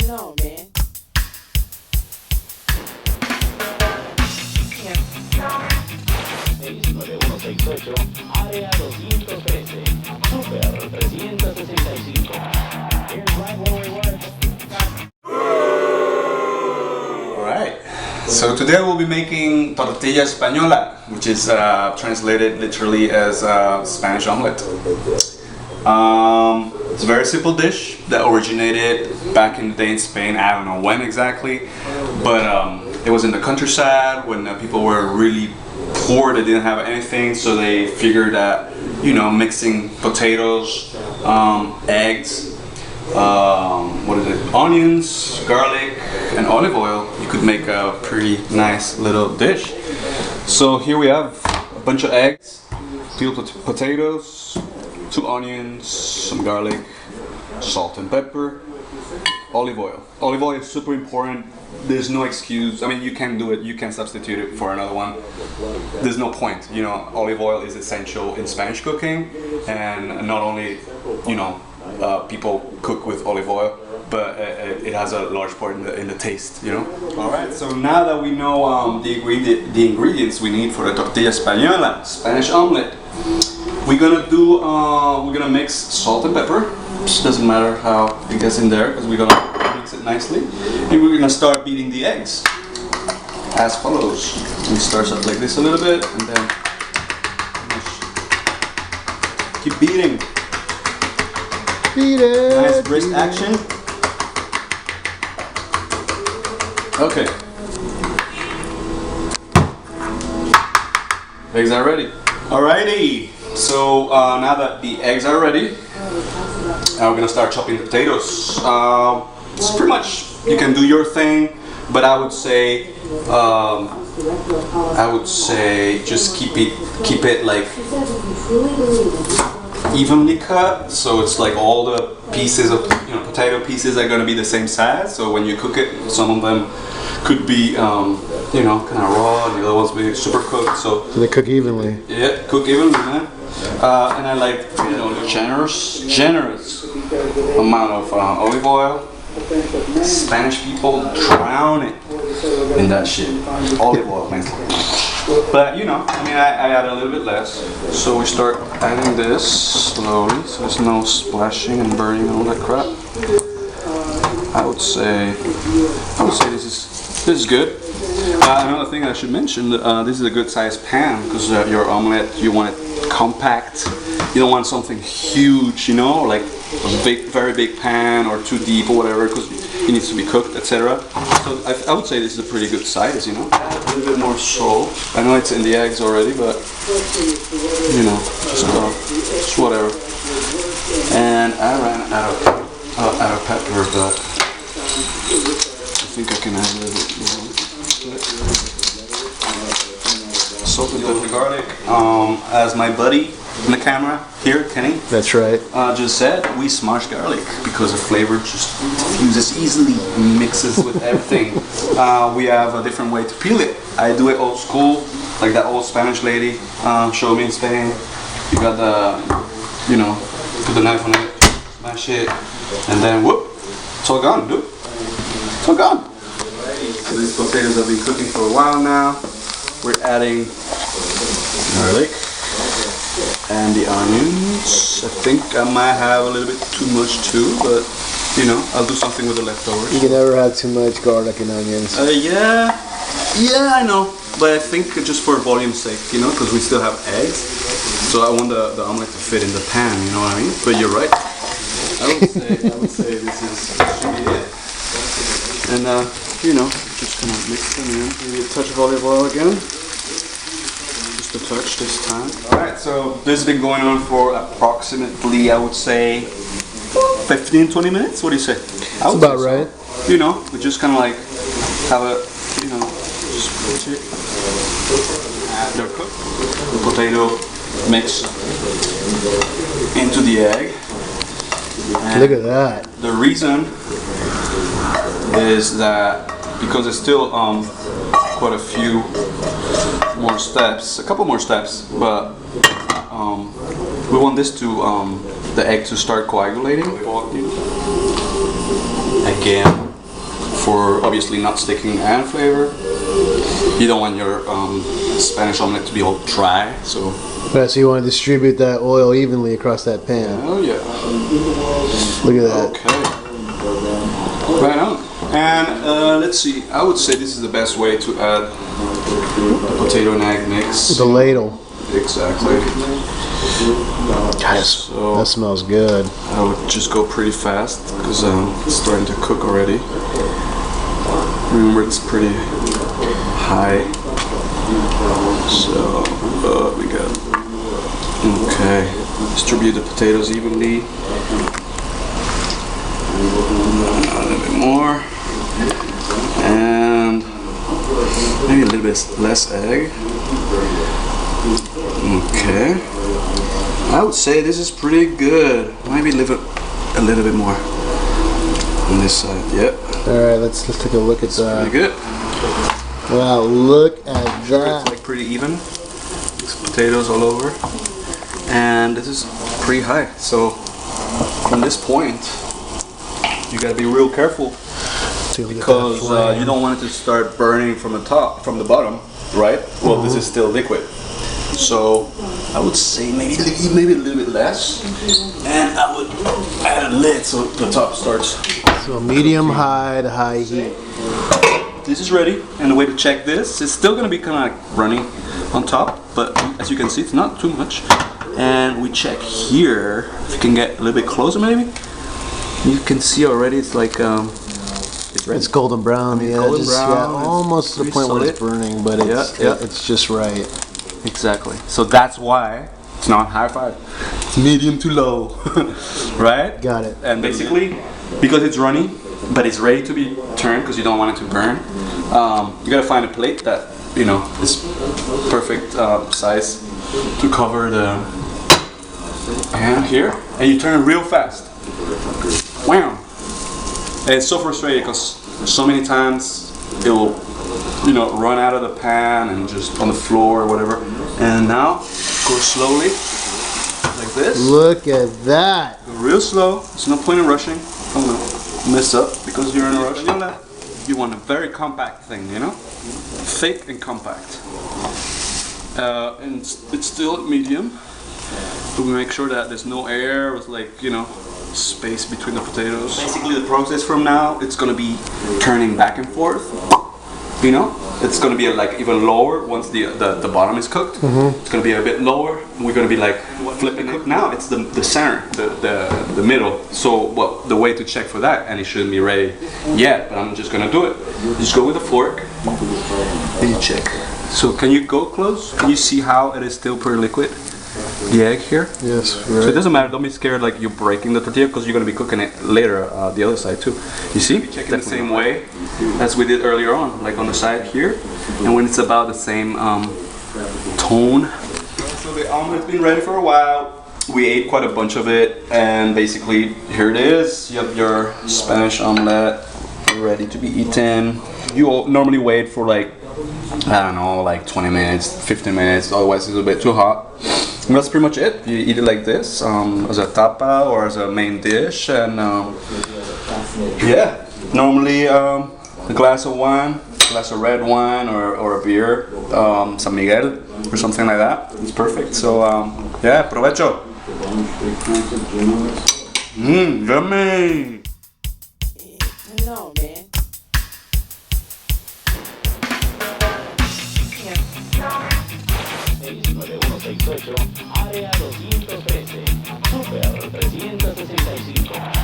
No, man. Área 213, Super 365. Here's right where we were. Alright, so today we'll be making tortilla española, which is translated literally as Spanish omelet. It's a very simple dish that originated back in the day in Spain. I don't know when exactly, but it was in the countryside when people were really poor. They didn't have anything, so they figured that, you know, mixing potatoes, eggs, onions, garlic, and olive oil, you could make a pretty nice little dish. So here we have a bunch of eggs, peeled potatoes, 2 onions, some garlic, salt and pepper, olive oil. Olive oil is super important. There's no excuse. I mean, you can do it. You can substitute it for another one. There's no point. You know, olive oil is essential in Spanish cooking, and not only, you know, people cook with olive oil, but it has a large part in the taste, you know. All right. So now that we know the ingredients we need for the tortilla española, Spanish omelet, we're gonna mix salt and pepper. It doesn't matter how it gets in there, because we're gonna mix it nicely, and we're gonna start beating the eggs as follows. We start up like this a little bit, and then keep beating. Beat it. Nice brisk action. Okay. Eggs are ready. Alrighty. So now that the eggs are ready, we're gonna start chopping the potatoes. It's pretty much, you can do your thing, but I would say just keep it like evenly cut, so it's like all the pieces of, you know, potato pieces are gonna be the same size. So when you cook it, some of them could be you know, kind of raw, and the other ones be super cooked. So they cook evenly. Yeah, cook evenly, man. And I like, you know, generous amount of olive oil. Spanish people drown it in that shit. Olive oil, man. But you know, I mean, I add a little bit less. So we start adding this slowly, so there's no splashing and burning and all that crap. I would say this is good. Another thing I should mention, this is a good sized pan, because your omelette, you want it compact. You don't want something huge, you know, like a big, very big pan or too deep or whatever, because it needs to be cooked, etc. So I would say this is a pretty good size, you know. A little bit more salt. I know it's in the eggs already, but you know, just whatever. And I ran out of pepper, but I think I can add a little bit more. Salt and pepper, garlic. As my buddy in the camera here, Kenny. That's right. Just said, we smash garlic because the flavor just fuses easily, mixes with everything. We have a different way to peel it. I do it old school, like that old Spanish lady showed me in Spain. You got the, you know, put the knife on it, smash it, and then whoop, it's all gone, dude. It's all gone. So these potatoes have been cooking for a while now. We're adding garlic and the onions. I think I might have a little bit too much too, but you know, I'll do something with the leftovers. You can never have too much garlic and onions. Yeah, I know, but I think just for volume's sake, you know, because we still have eggs, so I want the omelet to fit in the pan, you know what I mean? But you're right. I would say this should be it. And you know, just gonna mix them in. Maybe a touch of olive oil again. Just a touch this time. Alright, so this has been going on for approximately, I would say, 15-20 minutes? What do you say? That's about right. You know, we just kind of like have a, you know, just put it. They're cooked. The potato mix into the egg. And look at that. The reason is that because it's still quite a few more steps, a couple more steps, but we want this to the egg to start coagulating. Like again, for obviously not sticking and flavor. You don't want your Spanish omelet to be all dry, so. Right, so you want to distribute that oil evenly across that pan. Oh yeah. Look at that. Okay. Right on. And let's see. I would say this is the best way to add the potato and egg mix. The ladle. Exactly. Guys, So that smells good. I would just go pretty fast because it's starting to cook already. Remember, it's pretty high. So we got. Okay. Distribute the potatoes evenly. A little bit more. And maybe a little bit less egg. Okay. I would say this is pretty good. Maybe leave it a little bit more on this side. Yep. Alright, let's take a look at that. Pretty good. Wow, look at that. It's like pretty even. It's potatoes all over. And this is pretty high. So from this point, you gotta be real careful because you don't want it to start burning from the top, from the bottom, right? Well, this is still liquid. So I would say maybe a little bit less, and I would add a lid so the top starts. So medium high to high heat. This is ready, and the way to check this, it's still gonna be kind of like running on top, but as you can see, it's not too much. And we check here, if you can get a little bit closer, maybe you can see already it's like it's ready. It's golden brown, yeah, golden just, brown, yeah, almost to the pretty point where it's solid. burning, but it's just right. Exactly. So that's why it's not high five. It's medium to low, right? Got it. And basically, because it's runny, but it's ready to be turned because you don't want it to burn. You gotta find a plate that is perfect size to cover the pan here, and you turn it real fast. Wow! And it's so frustrating because so many times it will, run out of the pan and just on the floor or whatever. And now go slowly, like this. Look at that. Go real slow. There's no point in rushing. I'm gonna mess up because you're in a rush. You want a very compact thing, thick and compact. And it's still medium. But we make sure that there's no air with space between the potatoes. Basically the process from now, it's gonna be turning back and forth. It's gonna be even lower once the bottom is cooked. It's gonna be a bit lower, and we're gonna be flipping it. Now it's the center, the middle. So the way to check for that, and it shouldn't be ready yet, but I'm just gonna do it. You just go with a fork and you check. So can you go close? Can you see how it is still pretty liquid? The egg here? Yes. So it doesn't matter, don't be scared like you're breaking the tortilla because you're going to be cooking it later the other side too. You see? Check it the same way as we did earlier on, like on the side here. And when it's about the same tone. So the omelet's been ready for a while. We ate quite a bunch of it, and basically here it is. You have your Spanish omelet ready to be eaten. You normally wait for 20 minutes, 15 minutes, otherwise it's a bit too hot. And that's pretty much it. You eat it like this, as a tapa or as a main dish, and normally a glass of wine, a glass of red wine or a beer, San Miguel or something like that. It's perfect. So provecho. Yummy. No, man. Área 213, Super 365.